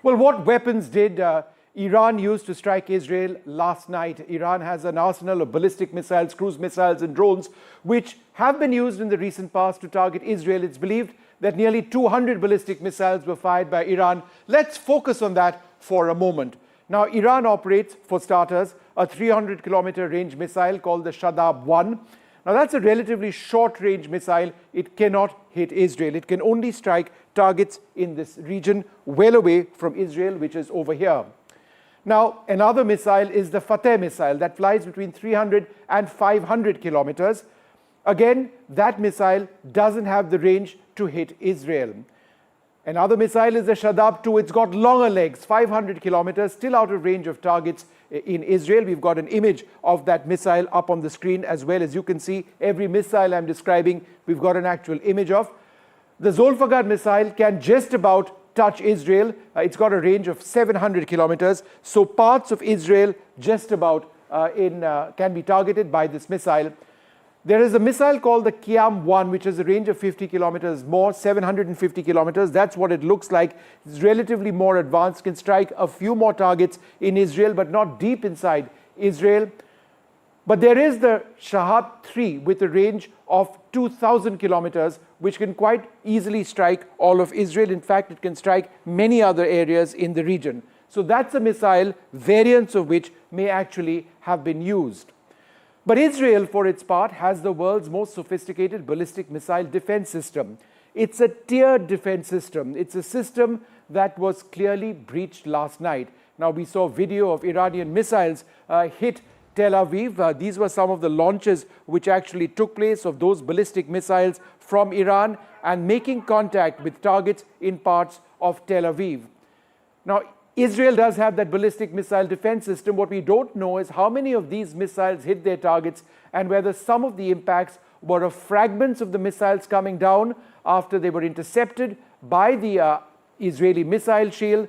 Well, what weapons did Iran use to strike Israel last night? Iran has an arsenal of ballistic missiles, cruise missiles and drones, which have been used in the recent past to target Israel. It's believed that nearly 200 ballistic missiles were fired by Iran. Let's focus on that for a moment. Now, Iran operates, for starters, a 300-kilometer range missile called the Shadab-1. Now, that's a relatively short-range missile. It cannot hit Israel. It can only strike targets in this region, well away from Israel, which is over here. Now, another missile is the Fateh missile that flies between 300 and 500 kilometers. Again, that missile doesn't have the range to hit Israel. Another missile is the Shadab-2. It's got longer legs, 500 kilometers, still out of range of targets in Israel. We've got an image of that missile up on the screen as well. As you can see, every missile I'm describing, we've got an actual image of. The Zolfaghar missile can just about touch Israel. It's got a range of 700 kilometers. So parts of Israel just about can be targeted by this missile. There is a missile called the Qiyam-1, which has a range of 50 kilometers more, 750 kilometers. That's what it looks like. It's relatively more advanced, can strike a few more targets in Israel, but not deep inside Israel. But there is the Shahab-3 with a range of 2,000 kilometers, which can quite easily strike all of Israel. In fact, it can strike many other areas in the region. So that's a missile, variants of which may actually have been used. But Israel, for its part, has the world's most sophisticated ballistic missile defense system. It's a tiered defense system. It's a system that was clearly breached last night. Now, we saw video of Iranian missiles hit Tel Aviv. These were some of the launches which actually took place of those ballistic missiles from Iran and making contact with targets in parts of Tel Aviv. Now, Israel does have that ballistic missile defense system. What we don't know is how many of these missiles hit their targets and whether some of the impacts were of fragments of the missiles coming down after they were intercepted by the Israeli missile shield.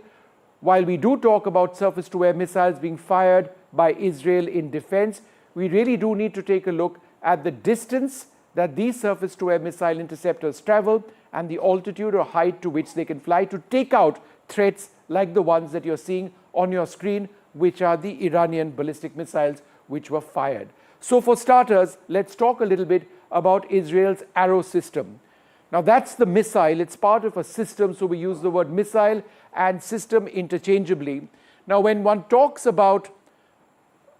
While we do talk about surface-to-air missiles being fired by Israel in defense, we really do need to take a look at the distance that these surface-to-air missile interceptors travel and the altitude or height to which they can fly to take out threats like the ones that you're seeing on your screen, which are the Iranian ballistic missiles which were fired. So for starters, let's talk a little bit about Israel's Arrow system. Now that's the missile. It's part of a system, so we use the word missile and system interchangeably. Now when one talks about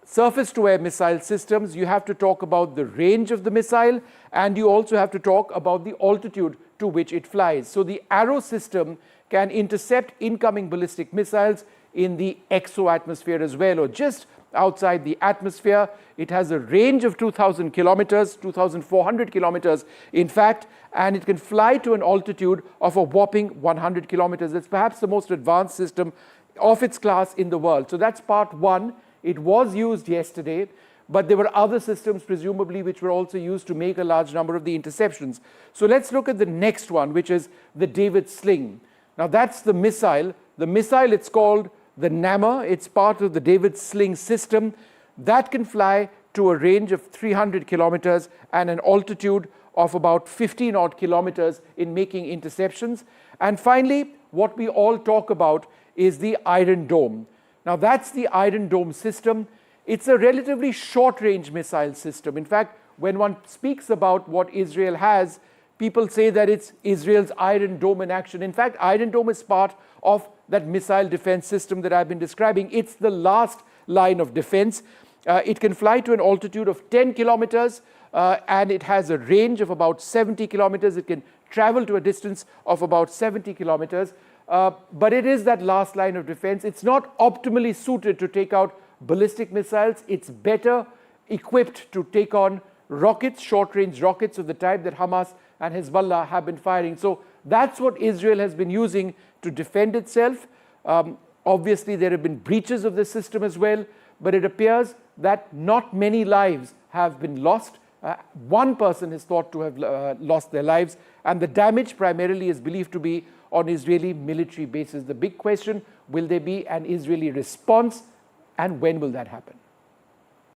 surface-to-air missile systems, you have to talk about the range of the missile and you also have to talk about the altitude to which it flies. So the Arrow system can intercept incoming ballistic missiles in the exoatmosphere as well, or just outside the atmosphere. It has a range of 2,000 kilometers, 2,400 kilometers, in fact, and it can fly to an altitude of a whopping 100 kilometers. It's perhaps the most advanced system of its class in the world. So that's part one. It was used yesterday, but there were other systems, presumably, which were also used to make a large number of the interceptions. So let's look at the next one, which is the David Sling. Now that's the missile. The missile, it's called the Nammer. It's part of the David Sling system. That can fly to a range of 300 kilometers and an altitude of about 15 odd kilometers in making interceptions. And finally, what we all talk about is the Iron Dome. Now that's the Iron Dome system. It's a relatively short-range missile system. In fact, when one speaks about what Israel has, people say that it's Israel's Iron Dome in action. In fact, Iron Dome is part of that missile defense system that I've been describing. It's the last line of defense. It can fly to an altitude of 10 kilometers and it has a range of about 70 kilometers. It can travel to a distance of about 70 kilometers. But it is that last line of defense. It's not optimally suited to take out ballistic missiles. It's better equipped to take on rockets, short-range rockets of the type that Hamas and Hezbollah have been firing. So that's what Israel has been using to defend itself. Obviously, there have been breaches of the system as well, but it appears that not many lives have been lost. One person is thought to have lost their lives, and the damage primarily is believed to be on Israeli military bases. The big question, will there be an Israeli response, and when will that happen?